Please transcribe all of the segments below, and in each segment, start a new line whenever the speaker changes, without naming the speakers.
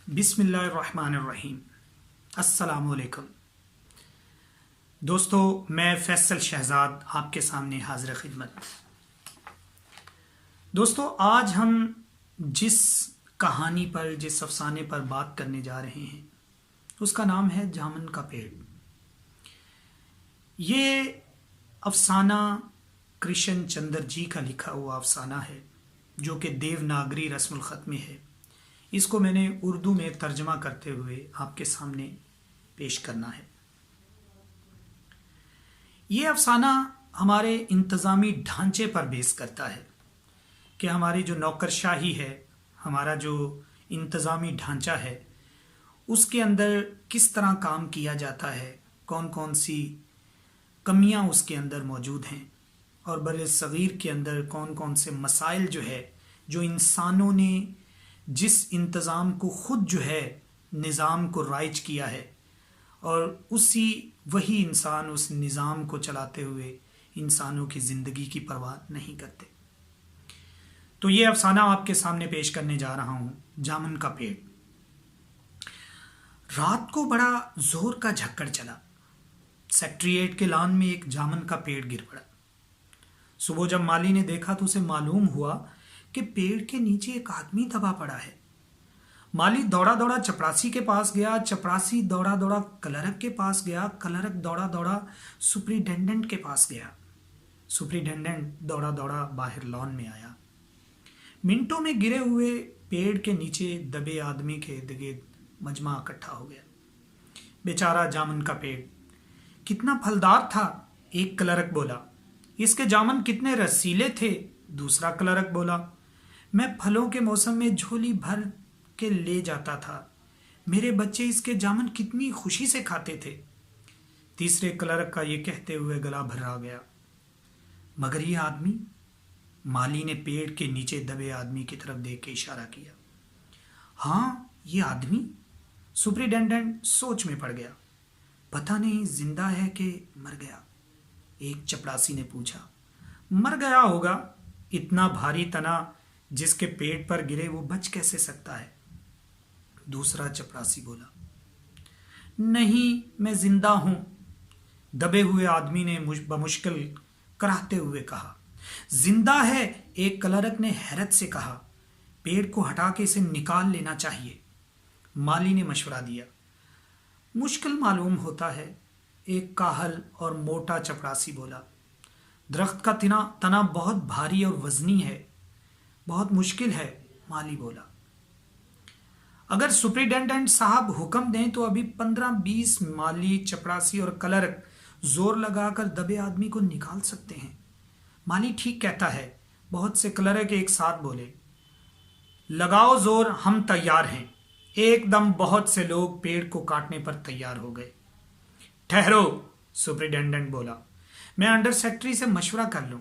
بسم اللہ الرحمن الرحیم۔ السلام علیکم دوستو، میں فیصل شہزاد آپ کے سامنے حاضر خدمت۔ دوستو، آج ہم جس کہانی پر، جس افسانے پر بات کرنے جا رہے ہیں اس کا نام ہے جامن کا پیڑ۔ یہ افسانہ کرشن چندر جی کا لکھا ہوا افسانہ ہے جو کہ دیوناگری رسم الخط میں ہے۔ اس کو میں نے اردو میں ترجمہ کرتے ہوئے آپ کے سامنے پیش کرنا ہے۔ یہ افسانہ ہمارے انتظامی ڈھانچے پر بیس کرتا ہے کہ ہماری جو نوکرشاہی ہے، ہمارا جو انتظامی ڈھانچہ ہے، اس کے اندر کس طرح کام کیا جاتا ہے، کون کون سی کمیاں اس کے اندر موجود ہیں، اور بر صغیر کے اندر کون کون سے مسائل جو ہے، جو انسانوں نے جس انتظام کو خود جو ہے نظام کو رائج کیا ہے، اور وہی انسان اس نظام کو چلاتے ہوئے انسانوں کی زندگی کی پرواہ نہیں کرتے۔ تو یہ افسانہ آپ کے سامنے پیش کرنے جا رہا ہوں، جامن کا پیڑ۔ رات کو بڑا زور کا جھکڑ چلا، سیکٹریٹ کے لان میں ایک جامن کا پیڑ گر پڑا۔ صبح جب مالی نے دیکھا تو اسے معلوم ہوا کہ پیڑ کے نیچے ایک آدمی دبا پڑا ہے۔ مالی دوڑا دوڑا چپراسی کے پاس گیا، چپراسی دوڑا دوڑا کلرک کے پاس گیا، کلرک دوڑا دوڑا سپریٹینڈنٹ کے پاس گیا، سپریٹینڈنٹ دوڑا دوڑا باہر لان میں آیا۔ منٹوں میں گرے ہوئے پیڑ کے نیچے دبے آدمی کے ارد گرد مجمع اکٹھا ہو گیا۔ بیچارہ جامن کا پیڑ کتنا پھلدار تھا، ایک کلرک بولا۔ اس کے جامن کتنے رسیلے تھے، دوسرا کلرک بولا۔ میں پھلوں کے موسم میں جھولی بھر کے لے جاتا تھا، میرے بچے اس کے جامن کتنی خوشی سے کھاتے تھے۔ تیسرے کلرک کا یہ کہتے ہوئے گلا بھرا گیا۔ مگر یہ آدمی؟ مالی نے پیڑ کے نیچے دبے آدمی کی طرف دیکھ کے اشارہ کیا۔ ہاں، یہ آدمی؟ سپریٹینڈنٹ سوچ میں پڑ گیا۔ پتہ نہیں زندہ ہے کہ مر گیا؟ ایک چپڑاسی نے پوچھا۔ مر گیا ہوگا، اتنا بھاری تنا جس کے پیٹ پر گرے وہ بچ کیسے سکتا ہے؟ دوسرا چپراسی بولا۔ نہیں، میں زندہ ہوں، دبے ہوئے آدمی نے بمشکل کراہتے ہوئے کہا۔ زندہ ہے؟ ایک کلرک نے حیرت سے کہا۔ پیڑ کو ہٹا کے اسے نکال لینا چاہیے، مالی نے مشورہ دیا۔ مشکل معلوم ہوتا ہے، ایک کاہل اور موٹا چپراسی بولا۔ درخت کا تنا بہت بھاری اور وزنی ہے، بہت مشکل ہے، مالی بولا۔ اگر سپریٹینڈنٹ صاحب حکم دیں تو ابھی 15-20 مالی، چپراسی اور کلرک زور لگا کر دبے آدمی کو نکال سکتے ہیں۔ مالی ٹھیک کہتا ہے، بہت سے کلرک ایک ساتھ بولے۔ لگاؤ زور، ہم تیار ہیں۔ ایک دم بہت سے لوگ پیڑ کو کاٹنے پر تیار ہو گئے۔ ٹھہرو، سپریٹینڈنٹ بولا، میں انڈر سیکرٹری سے مشورہ کر لوں۔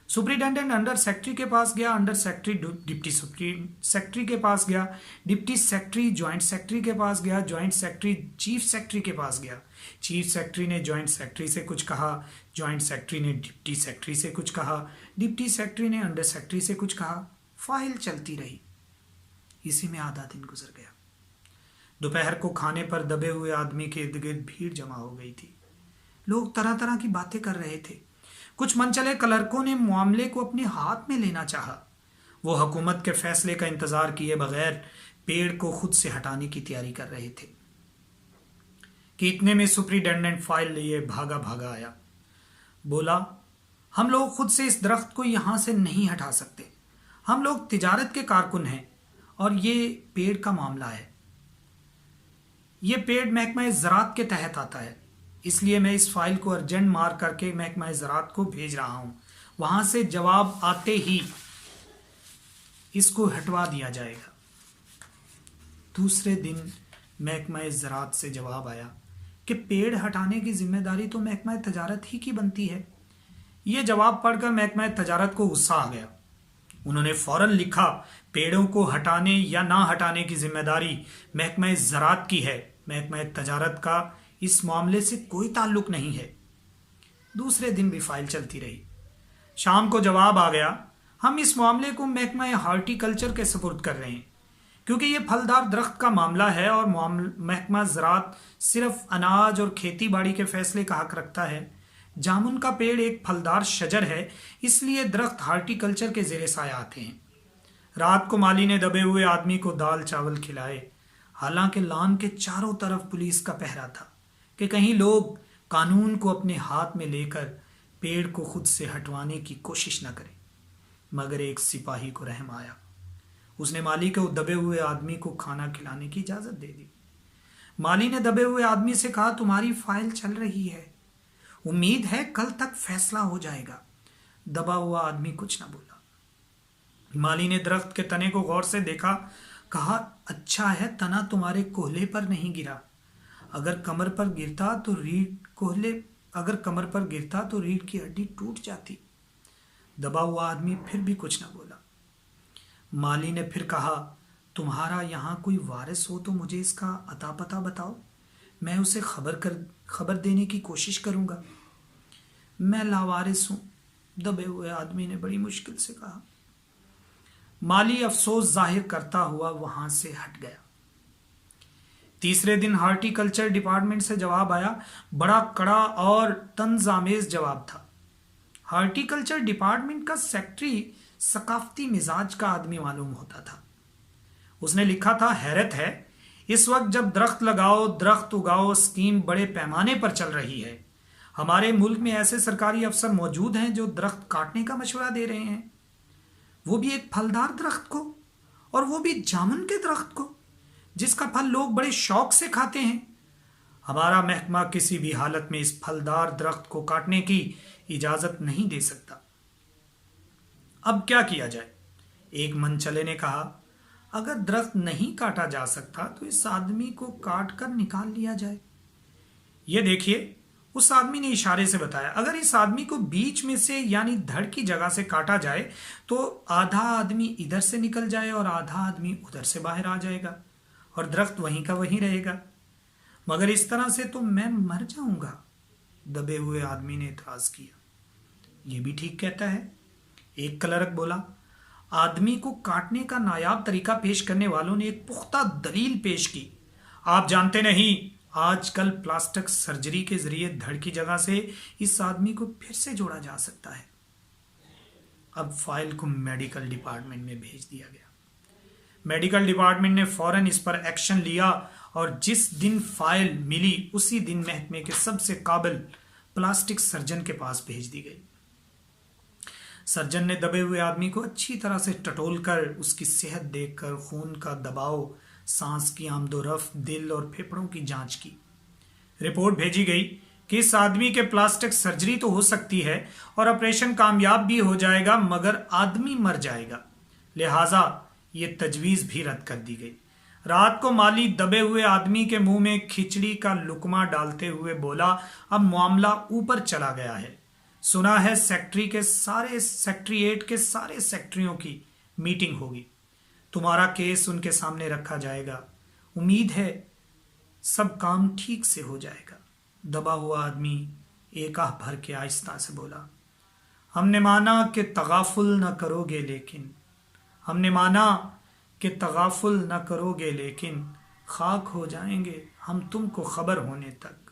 سپریٹینڈنٹ انڈر سیکرٹری کے پاس گیا، انڈر سیکرٹری ڈپٹی سیکرٹری کے پاس گیا، ڈپٹی سیکرٹری جوائنٹ سیکرٹری کے پاس گیا، جوائنٹ سیکرٹری چیف سیکرٹری کے پاس گیا۔ چیف سیکرٹری نے جوائنٹ سیکرٹری سے کچھ کہا، جوائنٹ سیکرٹری نے ڈپٹی سیکرٹری سے کچھ کہا، ڈپٹی سیکرٹری نے انڈر سیکرٹری سے کچھ کہا۔ فائل چلتی رہی، اسی میں آدھا دن گزر گیا۔ دوپہر کو کھانے پر دبے ہوئے آدمی کے ارد گرد بھیڑ جمع ہو گئی تھی۔ لوگ طرح طرح کی باتیں کر رہے تھے۔ کچھ منچلے کلرکوں نے معاملے کو اپنے ہاتھ میں لینا چاہا۔ وہ حکومت کے فیصلے کا انتظار کیے بغیر پیڑ کو خود سے ہٹانے کی تیاری کر رہے تھے کہ اتنے میں سپریٹینڈنٹ فائل لیے بھاگا بھاگا آیا۔ بولا، ہم لوگ خود سے اس درخت کو یہاں سے نہیں ہٹا سکتے، ہم لوگ تجارت کے کارکن ہیں اور یہ پیڑ کا معاملہ ہے۔ یہ پیڑ محکمہ زراعت کے تحت آتا ہے، اس لیے میں اس فائل کو ارجنٹ مار کر کے محکمہ زراعت کو بھیج رہا ہوں، وہاں سے جواب آتے ہی اس کو ہٹوا دیا جائے گا۔ دوسرے دن محکمہ زراعت سے جواب آیا کہ پیڑ ہٹانے کی ذمہ داری تو محکمہ تجارت ہی کی بنتی ہے۔ یہ جواب پڑھ کر محکمہ تجارت کو غصہ آ گیا۔ انہوں نے فوراً لکھا، پیڑوں کو ہٹانے یا نہ ہٹانے کی ذمہ داری محکمہ زراعت کی ہے، محکمہ تجارت کا اس معاملے سے کوئی تعلق نہیں ہے۔ دوسرے دن بھی فائل چلتی رہی۔ شام کو جواب آ گیا، ہم اس معاملے کو محکمہ ہارٹی کلچر کے سپرد کر رہے ہیں، کیونکہ یہ پھلدار درخت کا معاملہ ہے اور محکمہ زراعت صرف اناج اور کھیتی باڑی کے فیصلے کا حق رکھتا ہے۔ جامن کا پیڑ ایک پھلدار شجر ہے، اس لیے درخت ہارٹی کلچر کے زیر سایہ آتے ہیں۔ رات کو مالی نے دبے ہوئے آدمی کو دال چاول کھلائے، حالانکہ لان کے چاروں طرف پولیس کا پہرا تھا کہ کہیں لوگ قانون کو اپنے ہاتھ میں لے کر پیڑ کو خود سے ہٹوانے کی کوشش نہ کریں۔ مگر ایک سپاہی کو رحم آیا، اس نے مالی کو دبے ہوئے آدمی کو کھانا کھلانے کی اجازت دے دی۔ مالی نے دبے ہوئے آدمی سے کہا، تمہاری فائل چل رہی ہے، امید ہے کل تک فیصلہ ہو جائے گا۔ دبا ہوا آدمی کچھ نہ بولا۔ مالی نے درخت کے تنے کو غور سے دیکھا، کہا، اچھا ہے تنا تمہارے کوہلے پر نہیں گرا، اگر کمر پر گرتا تو ریڑھ کی ہڈی ٹوٹ جاتی۔ دبا ہوا آدمی پھر بھی کچھ نہ بولا۔ مالی نے پھر کہا، تمہارا یہاں کوئی وارث ہو تو مجھے اس کا اتا پتہ بتاؤ، میں اسے خبر دینے کی کوشش کروں گا۔ میں لاوارث ہوں، دبے ہوئے آدمی نے بڑی مشکل سے کہا۔ مالی افسوس ظاہر کرتا ہوا وہاں سے ہٹ گیا۔ تیسرے دن ہارٹی کلچر ڈپارٹمنٹ سے جواب آیا، بڑا کڑا اور طنز آمیز جواب تھا۔ ہارٹی کلچر ڈپارٹمنٹ کا سیکرٹری ثقافتی مزاج کا آدمی معلوم ہوتا تھا۔ اس نے لکھا تھا، حیرت ہے، اس وقت جب درخت لگاؤ درخت اگاؤ اسکیم بڑے پیمانے پر چل رہی ہے، ہمارے ملک میں ایسے سرکاری افسر موجود ہیں جو درخت کاٹنے کا مشورہ دے رہے ہیں، وہ بھی ایک پھلدار درخت کو، اور وہ بھی جامن کے درخت کو، جس کا پھل لوگ بڑے شوق سے کھاتے ہیں۔ ہمارا محکمہ کسی بھی حالت میں اس پھلدار درخت کو کاٹنے کی اجازت نہیں دے سکتا۔ اب کیا کیا جائے؟ ایک من چلے نے کہا، اگر درخت نہیں کاٹا جا سکتا تو اس آدمی کو کاٹ کر نکال لیا جائے۔ یہ دیکھیے، اس آدمی نے اشارے سے بتایا، اگر اس آدمی کو بیچ میں سے یعنی دھڑ کی جگہ سے کاٹا جائے تو آدھا آدمی ادھر سے نکل جائے اور آدھا آدمی ادھر سے باہر آ جائے گا اور درخت وہیں کا وہیں رہے گا۔ مگر اس طرح سے تو میں مر جاؤں گا، دبے ہوئے آدمی نے اعتراض کیا۔ یہ بھی ٹھیک کہتا ہے، ایک کلرک بولا۔ آدمی کو کاٹنے کا نایاب طریقہ پیش کرنے والوں نے ایک پختہ دلیل پیش کی۔ آپ جانتے نہیں، آج کل پلاسٹک سرجری کے ذریعے دھڑ کی جگہ سے اس آدمی کو پھر سے جوڑا جا سکتا ہے۔ اب فائل کو میڈیکل ڈپارٹمنٹ میں بھیج دیا گیا۔ میڈیکل ڈپارٹمنٹ نے فوراً اس پر ایکشن لیا اور جس دن فائل ملی اسی دن محکمے کے سب سے قابل پلاسٹک سرجن کے پاس بھیج دی گئی۔ سرجن نے دبے ہوئے آدمی کو اچھی طرح سے ٹٹول کر اس کی صحت دیکھ کر خون کا دباؤ، سانس کی آمد و رفت، دل اور پھیپھڑوں کی جانچ کی۔ رپورٹ بھیجی گئی کہ اس آدمی کے پلاسٹک سرجری تو ہو سکتی ہے اور آپریشن کامیاب بھی ہو جائے گا، مگر آدمی مر جائے گا، لہٰذا یہ تجویز بھی رد کر دی گئی۔ رات کو مالی دبے ہوئے آدمی کے منہ میں کھچڑی کا لقمہ ڈالتے ہوئے بولا، اب معاملہ اوپر چلا گیا ہے، سنا ہے سیکٹریٹ کے سارے سیکٹریوں کی میٹنگ ہوگی، تمہارا کیس ان کے سامنے رکھا جائے گا، امید ہے سب کام ٹھیک سے ہو جائے گا۔ دبا ہوا آدمی ایک آہ بھر کے آہستہ سے بولا، ہم نے مانا کہ تغافل نہ کرو گے لیکن خاک ہو جائیں گے ہم تم کو خبر ہونے تک۔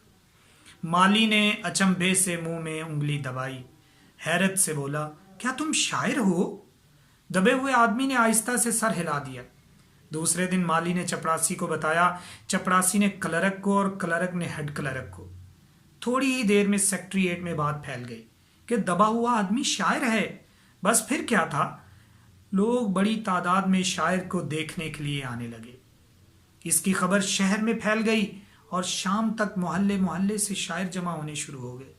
مالی نے اچنبھے سے منہ میں انگلی دبائی، حیرت سے بولا، کیا تم شاعر ہو؟ دبے ہوئے آدمی نے آہستہ سے سر ہلا دیا۔ دوسرے دن مالی نے چپڑاسی کو بتایا، چپڑاسی نے کلرک کو اور کلرک نے ہیڈ کلرک کو۔ تھوڑی ہی دیر میں سیکٹریٹ میں بات پھیل گئی کہ دبا ہوا آدمی شاعر ہے۔ بس پھر کیا تھا، لوگ بڑی تعداد میں شاعر کو دیکھنے کے لیے آنے لگے۔ اس کی خبر شہر میں پھیل گئی اور شام تک محلے محلے سے شاعر جمع ہونے شروع ہو گئے۔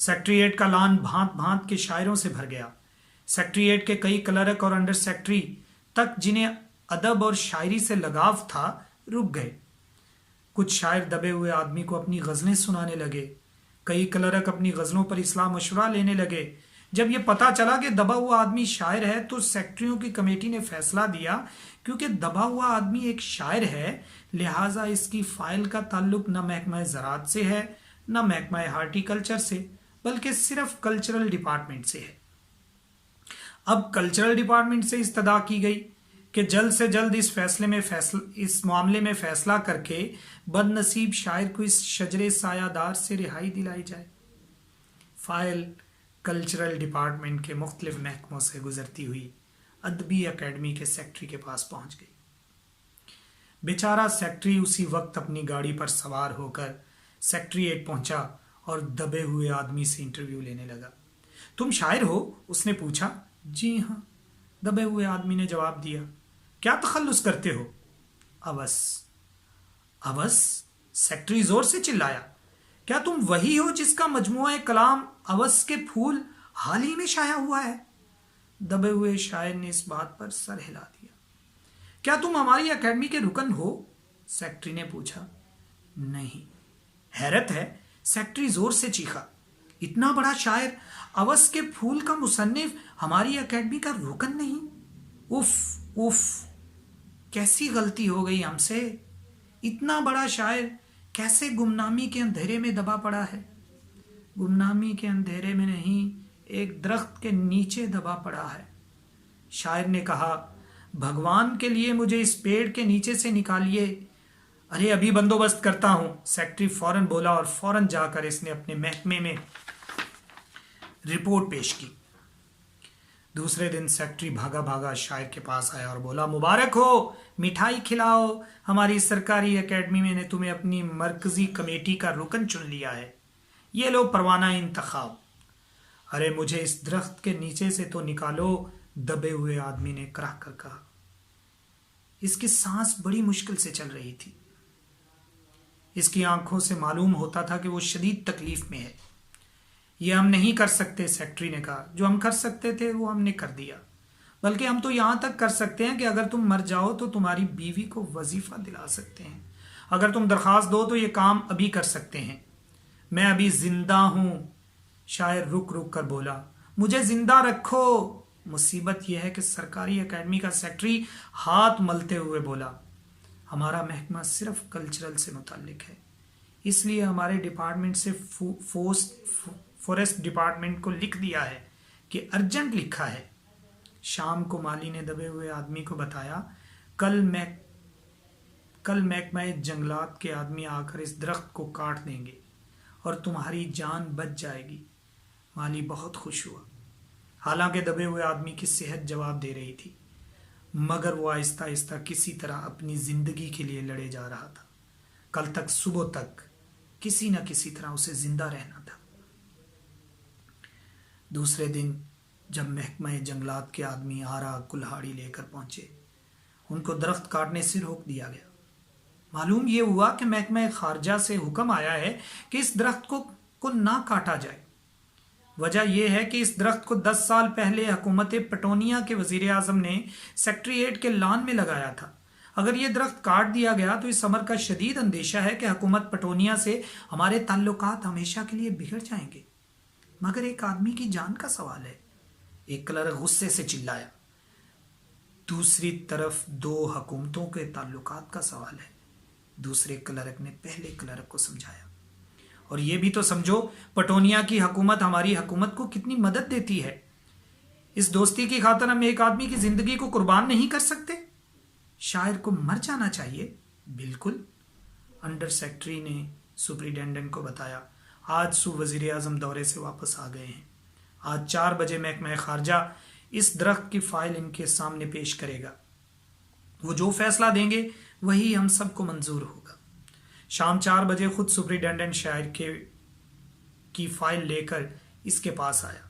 سیکٹریٹ کا لان بھانت بھانت کے شاعروں سے بھر گیا۔ سیکٹریٹ کے کئی کلرک اور انڈر سیکٹری تک جنہیں ادب اور شاعری سے لگاؤ تھا رک گئے۔ کچھ شاعر دبے ہوئے آدمی کو اپنی غزلیں سنانے لگے، کئی کلرک اپنی غزلوں پر اصلاح مشورہ لینے لگے۔ جب یہ پتا چلا کہ دبا ہوا آدمی شاعر ہے تو سیکٹریوں کی کمیٹی نے فیصلہ دیا، کیونکہ دبا ہوا آدمی ایک شاعر ہے، لہٰذا اس کی فائل کا تعلق نہ محکمہ زراعت سے ہے نہ محکمہ ہارٹی کلچر سے، بلکہ صرف کلچرل ڈپارٹمنٹ سے ہے۔ اب کلچرل ڈپارٹمنٹ سے استدعا کی گئی کہ جلد سے جلد اس معاملے میں فیصلہ کر کے بد نصیب شاعر کو اس شجر سایہ دار سے رہائی دلائی جائے۔ فائل کلچرل ڈپارٹمنٹ کے مختلف محکموں سے گزرتی ہوئی ادبی اکیڈمی کے سیکرٹری کے پاس پہنچ گئی۔ بیچارہ سیکرٹری اسی وقت اپنی گاڑی پر سوار ہو کر سیکریٹریٹ پہنچا اور دبے ہوئے آدمی سے انٹرویو لینے لگا۔ تم شاعر ہو؟ اس نے پوچھا۔ جی ہاں، دبے ہوئے آدمی نے جواب دیا۔ کیا تخلص کرتے ہو؟ اوس۔ اوس؟ سیکرٹری زور سے چلایا۔ کیا تم وہی ہو جس کا مجموعہ کلام اوس کے پھول حال ہی میں شائع ہوا ہے؟ دبے ہوئے شاعر نے اس بات پر سر ہلا دیا۔ کیا تم ہماری اکیڈمی کے رکن ہو؟ سیکرٹری نے پوچھا۔ نہیں۔ حیرت ہے، سیکرٹری زور سے چیخا۔ اتنا بڑا شاعر، اوس کے پھول کا مصنف، ہماری اکیڈمی کا رکن نہیں؟ اف اف، کیسی غلطی ہو گئی ہم سے۔ اتنا بڑا شاعر کیسے گمنامی کے اندھیرے میں دبا پڑا ہے؟ گمنامی کے اندھیرے میں نہیں، ایک درخت کے نیچے دبا پڑا ہے۔ شاعر نے کہا، بھگوان کے لیے مجھے اس پیڑ کے نیچے سے نکالیے۔ ارے ابھی بندوبست کرتا ہوں، سیکرٹری فوراً بولا، اور فوراً جا کر اس نے اپنے محکمے میں رپورٹ پیش کی۔ دوسرے دن سیکرٹری بھاگا بھاگا شاعر کے پاس آیا اور بولا، مبارک ہو، مٹھائی کھلاؤ، ہماری سرکاری اکیڈمی میں نے تمہیں اپنی مرکزی کمیٹی کا رکن چن لیا ہے، یہ لو پروانہ انتخاب۔ ارے مجھے اس درخت کے نیچے سے تو نکالو، دبے ہوئے آدمی نے کراہ کر کہا۔ اس کی سانس بڑی مشکل سے چل رہی تھی۔ اس کی آنکھوں سے معلوم ہوتا تھا کہ وہ شدید تکلیف میں ہے۔ یہ ہم نہیں کر سکتے، سیکرٹری نے کہا۔ جو ہم کر سکتے تھے وہ ہم نے کر دیا، بلکہ ہم تو یہاں تک کر سکتے ہیں کہ اگر تم مر جاؤ تو تمہاری بیوی کو وظیفہ دلا سکتے ہیں۔ اگر تم درخواست دو تو یہ کام ابھی کر سکتے ہیں۔ میں ابھی زندہ ہوں۔ شاعر رک رک کر بولا، مجھے زندہ رکھو۔ مصیبت یہ ہے کہ سرکاری اکیڈمی کا سیکرٹری ہاتھ ملتے ہوئے بولا، ہمارا محکمہ صرف کلچرل سے متعلق ہے، اس لیے ہمارے ڈپارٹمنٹ سے فورسٹ ڈپارٹمنٹ کو لکھ دیا ہے کہ ارجنٹ لکھا ہے۔ شام کو مالی نے دبے ہوئے آدمی کو بتایا، کل محکمہ جنگلات کے آدمی آ کر اس درخت کو کاٹ دیں گے اور تمہاری جان بچ جائے گی۔ مالی بہت خوش ہوا، حالانکہ دبے ہوئے آدمی کی صحت جواب دے رہی تھی، مگر وہ آہستہ آہستہ کسی طرح اپنی زندگی کے لیے لڑے جا رہا تھا۔ کل تک صبح تک کسی نہ کسی طرح اسے زندہ رہنا تھا۔ دوسرے دن جب محکمہ جنگلات کے آدمی آرا کلہاڑی لے کر پہنچے، ان کو درخت کاٹنے سے روک دیا گیا۔ معلوم یہ ہوا کہ محکمہ خارجہ سے حکم آیا ہے کہ اس درخت کو نہ کاٹا جائے۔ وجہ یہ ہے کہ اس درخت کو 10 سال پہلے حکومت پٹونیا کے وزیر اعظم نے سیکریٹریٹ کے لان میں لگایا تھا۔ اگر یہ درخت کاٹ دیا گیا تو اس امر کا شدید اندیشہ ہے کہ حکومت پٹونیا سے ہمارے تعلقات ہمیشہ کے لیے بگڑ جائیں گے۔ مگر ایک آدمی کی جان کا سوال ہے، ایک کلرک غصے سے چلایا۔ دوسری طرف 2 حکومتوں کے تعلقات کا سوال ہے، دوسرے کلرک نے پہلے کلرک کو سمجھایا۔ اور یہ بھی تو سمجھو، پٹونیا کی حکومت ہماری حکومت کو کتنی مدد دیتی ہے۔ اس دوستی کی خاطر ہم ایک آدمی کی زندگی کو قربان نہیں کر سکتے؟ شاعر کو مر جانا چاہیے۔ بالکل، انڈر سیکرٹری نے سپرنٹینڈنٹ کو بتایا۔ آج صبح وزیر اعظم دورے سے واپس آ گئے ہیں۔ آج 4 بجے محکمہ خارجہ اس درخت کی فائل ان کے سامنے پیش کرے گا۔ وہ جو فیصلہ دیں گے وہی ہم سب کو منظور ہوگا۔ شام 4 بجے خود سپرنٹینڈنٹ شاعر کی فائل لے کر اس کے پاس آیا۔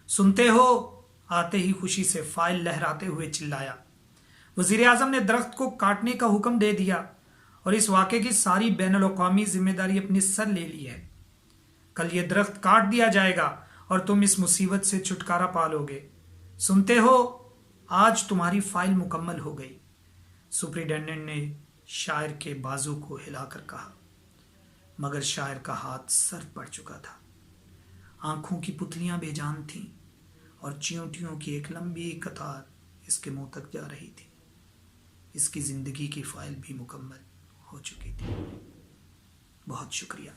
سنتے ہو؟ آتے ہی خوشی سے فائل لہراتے ہوئے چلایا۔ وزیر اعظم نے درخت کو کاٹنے کا حکم دے دیا اور اس واقعے کی ساری بین الاقوامی ذمہ داری اپنے سر لے لی ہے۔ کل یہ درخت کاٹ دیا جائے گا اور تم اس مصیبت سے چھٹکارا پالو گے۔ سنتے ہو؟ آج تمہاری فائل مکمل ہو گئی۔ سپرنٹینڈنٹ نے شاعر کے بازو کو ہلا کر کہا، مگر شاعر کا ہاتھ سرد پڑ چکا تھا۔ آنکھوں کی پتلیاں بے جان تھیں اور چیونٹیوں کی ایک لمبی قطار اس کے منہ تک جا رہی تھی۔ اس کی زندگی کی فائل بھی مکمل ہو چکی تھی۔ بہت شکریہ۔